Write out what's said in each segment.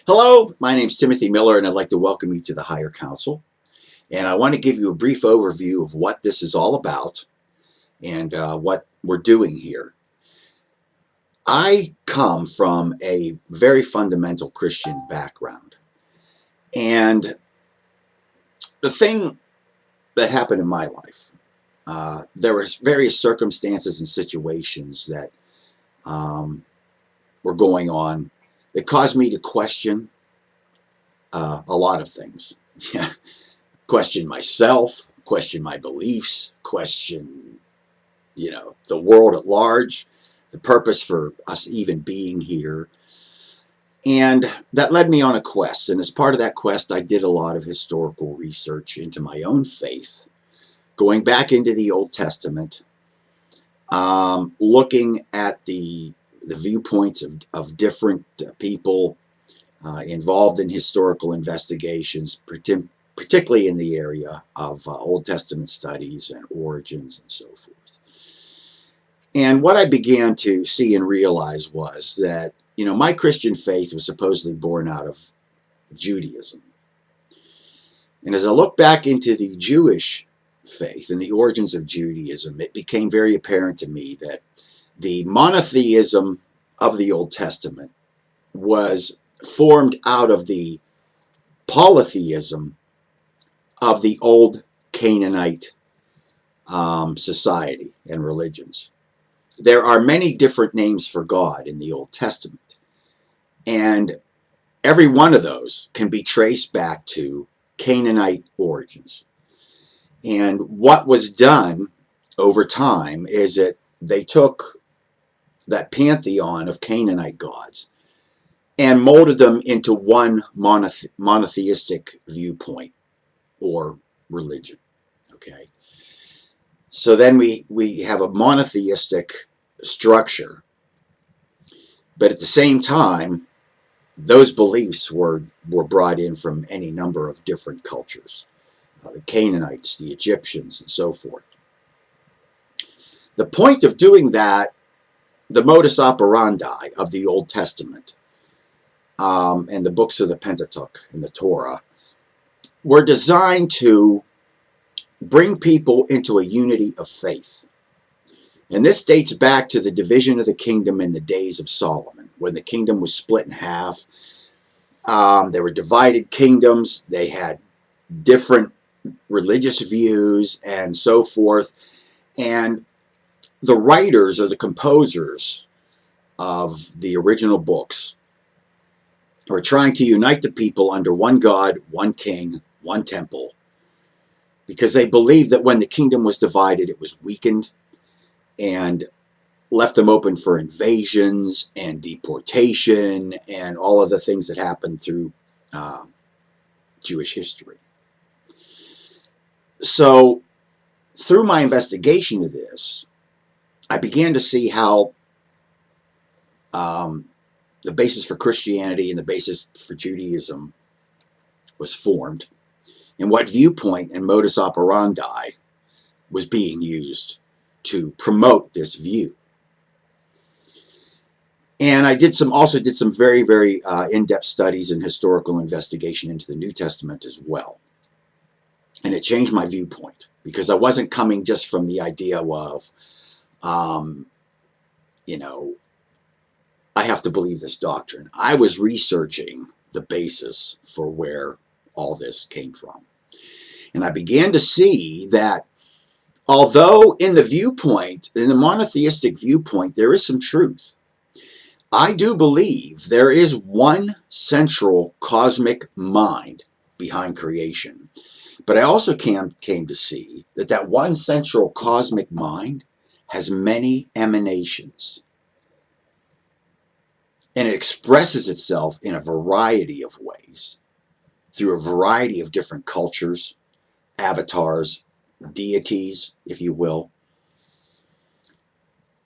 Hello, my name is Timothy Miller, and I'd like to welcome you to the Higher Council. And I want to give you a brief overview of what this is all about and what we're doing here. I come from a very fundamental Christian background. And the thing that happened in my life, there were various circumstances and situations that were going on that caused me to question a lot of things. Question myself, question my beliefs, question, the world at large, the purpose for us even being here. And that led me on a quest. And as part of that quest, I did a lot of historical research into my own faith, going back into the Old Testament, looking at the viewpoints of different people involved in historical investigations, particularly in the area of Old Testament studies and origins and so forth. And what I began to see and realize was that, my Christian faith was supposedly born out of Judaism. And as I look back into the Jewish faith and the origins of Judaism, it became very apparent to me that the monotheism of the Old Testament was formed out of the polytheism of the old Canaanite society and religions. There are many different names for God in the Old Testament, and every one of those can be traced back to Canaanite origins. And what was done over time is that they took that pantheon of Canaanite gods and molded them into one monotheistic viewpoint or religion. Okay, so then we have a monotheistic structure, but at the same time, those beliefs were brought in from any number of different cultures, the Canaanites, the Egyptians, and so forth. The point of doing that, the modus operandi of the Old Testament and the books of the Pentateuch and the Torah were designed to bring people into a unity of faith. And this dates back to the division of the kingdom in the days of Solomon, when the kingdom was split in half. There were divided kingdoms. They had different religious views and so forth. And the writers or the composers of the original books were trying to unite the people under one God, one king, one temple, because they believed that when the kingdom was divided, it was weakened and left them open for invasions and deportation and all of the things that happened through Jewish history. So through my investigation of this, I began to see how the basis for Christianity and the basis for Judaism was formed, and what viewpoint and modus operandi was being used to promote this view. And I also did some very, very in-depth studies and historical investigation into the New Testament as well. And it changed my viewpoint, because I wasn't coming just from the idea of, I have to believe this doctrine. I was researching the basis for where all this came from. And I began to see that although in the monotheistic viewpoint, there is some truth, I do believe there is one central cosmic mind behind creation. But I also came to see that one central cosmic mind has many emanations. And it expresses itself in a variety of ways, through a variety of different cultures, avatars, deities, if you will.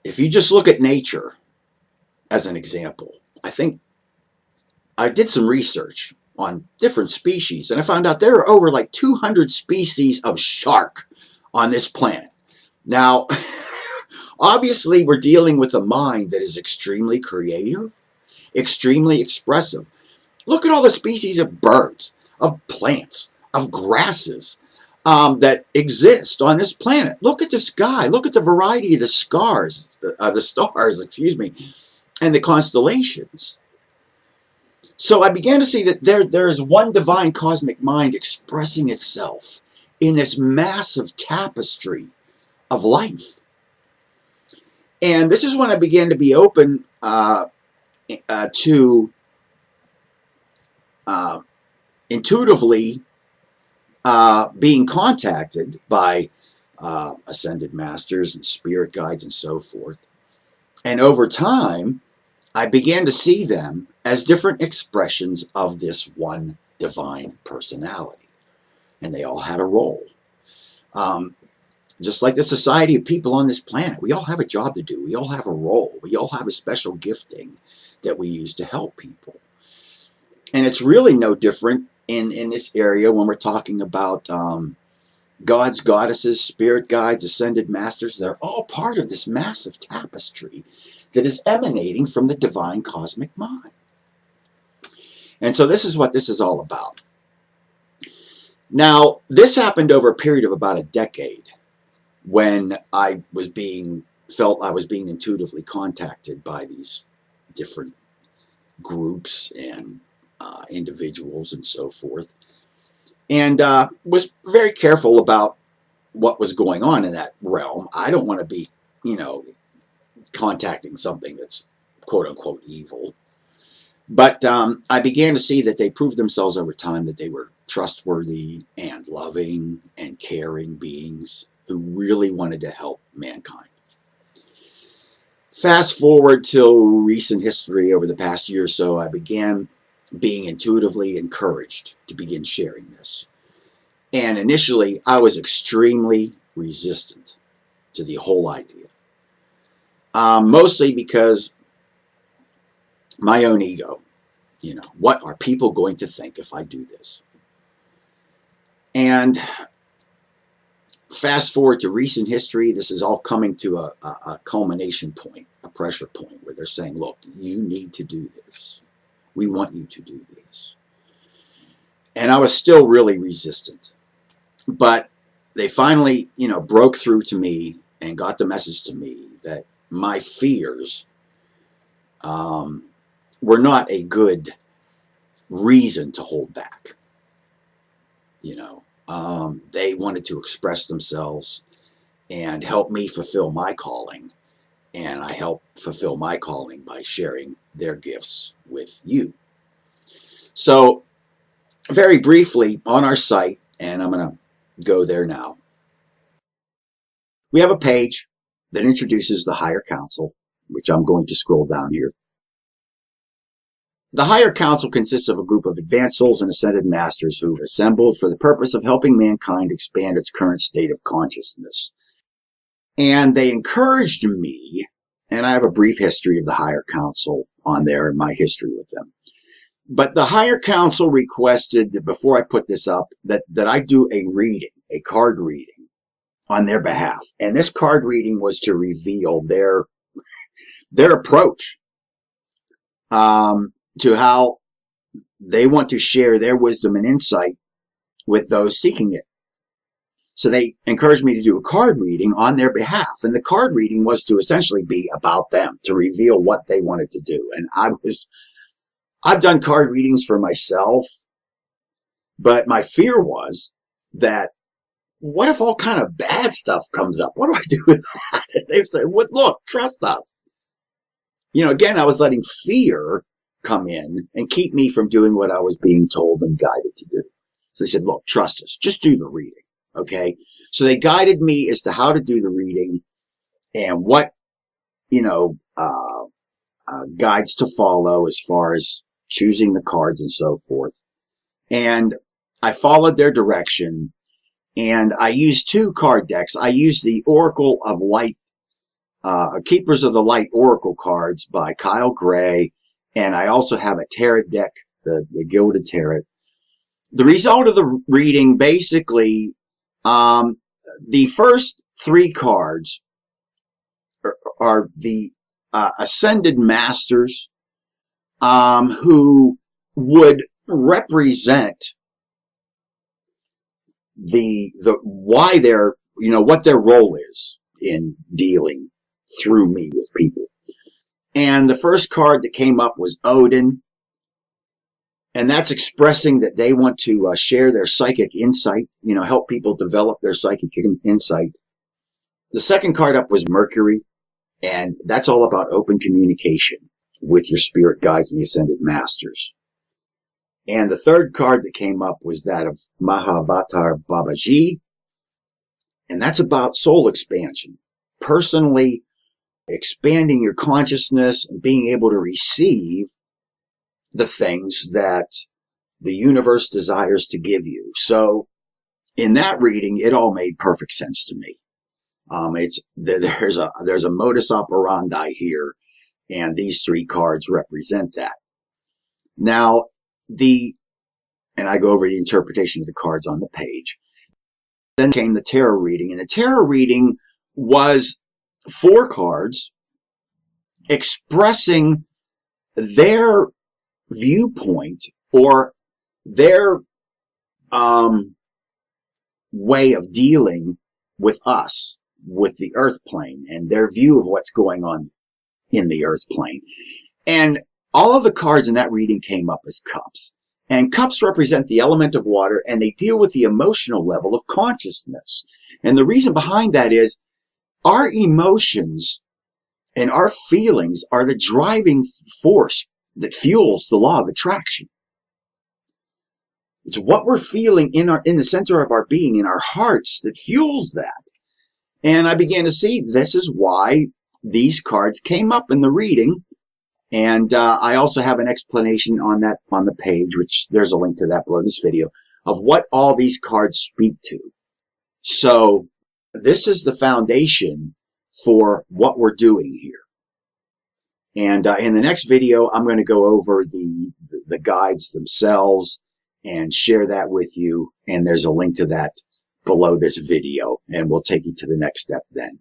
If you just look at nature as an example, I think I did some research on different species, and I found out there are over like 200 species of shark on this planet. Now, obviously, we're dealing with a mind that is extremely creative, extremely expressive. Look at all the species of birds, of plants, of grasses that exist on this planet. Look at the sky. Look at the variety of the stars, excuse me, and the constellations. So I began to see that there is one divine cosmic mind expressing itself in this massive tapestry of life. And this is when I began to be open to intuitively being contacted by ascended masters and spirit guides and so forth. And over time, I began to see them as different expressions of this one divine personality. And they all had a role. Just like the society of people on this planet, we all have a job to do. We all have a role. We all have a special gifting that we use to help people. And it's really no different in this area when we're talking about gods, goddesses, spirit guides, ascended masters. They're all part of this massive tapestry that is emanating from the divine cosmic mind. And so this is what this is all about. Now, this happened over a period of about a decade when I felt I was being intuitively contacted by these different groups and individuals and so forth. And was very careful about what was going on in that realm. I don't want to be, contacting something that's quote unquote evil. But I began to see that they proved themselves over time that they were trustworthy and loving and caring beings who really wanted to help mankind. Fast forward to recent history over the past year or so, I began being intuitively encouraged to begin sharing this. And initially, I was extremely resistant to the whole idea. Mostly because my own ego. What are people going to think if I do this? And fast forward to recent history, this is all coming to a culmination point, a pressure point, where they're saying, look, you need to do this. We want you to do this. And I was still really resistant. But they finally, broke through to me and got the message to me that my fears were not a good reason to hold back. They wanted to express themselves and help me fulfill my calling. And I help fulfill my calling by sharing their gifts with you. So very briefly on our site, and I'm going to go there now, we have a page that introduces the Higher Council, which I'm going to scroll down here. The Higher Council consists of a group of advanced souls and ascended masters who have assembled for the purpose of helping mankind expand its current state of consciousness. And they encouraged me, and I have a brief history of the Higher Council on there and my history with them. But the Higher Council requested that before I put this up, that I do a reading, a card reading on their behalf. And this card reading was to reveal their approach to how they want to share their wisdom and insight with those seeking it. So they encouraged me to do a card reading on their behalf. And the card reading was to essentially be about them, to reveal what they wanted to do. And I've done card readings for myself, but my fear was that what if all kind of bad stuff comes up? What do I do with that? And they say, well, look, trust us. Again, I was letting fear come in and keep me from doing what I was being told and guided to do. So they said, look, trust us. Just do the reading. Okay. So they guided me as to how to do the reading and what, guides to follow as far as choosing the cards and so forth. And I followed their direction, and I used 2 card decks. I used the Oracle of Light, Keepers of the Light Oracle cards by Kyle Gray, and I also have a tarot deck, the Gilded Tarot. The result of the reading, basically, the first 3 cards are the Ascended Masters, who would represent the why they're, what their role is in dealing through me with people. And the first card that came up was Odin, and that's expressing that they want to share their psychic insight, help people develop their psychic insight. The second card up was Mercury, and that's all about open communication with your spirit guides and the ascended masters. And the third card that came up was that of Mahavatar Babaji, and that's about soul expansion, personally expanding your consciousness and being able to receive the things that the universe desires to give you. So in that reading, it all made perfect sense to me. There's a modus operandi here, and these three cards represent that. Now, and I go over the interpretation of the cards on the page. Then came the tarot reading, and the tarot reading was 4 cards expressing their viewpoint or their way of dealing with us, with the earth plane, and their view of what's going on in the earth plane. And all of the cards in that reading came up as cups. And cups represent the element of water, and they deal with the emotional level of consciousness. And the reason behind that is our emotions and our feelings are the driving force that fuels the law of attraction. It's what we're feeling in the center of our being, in our hearts, that fuels that. And I began to see this is why these cards came up in the reading. And I also have an explanation on that on the page, which there's a link to that below this video, of what all these cards speak to. So this is the foundation for what we're doing here. And in the next video, I'm going to go over the guides themselves and share that with you. And there's a link to that below this video, and we'll take you to the next step then.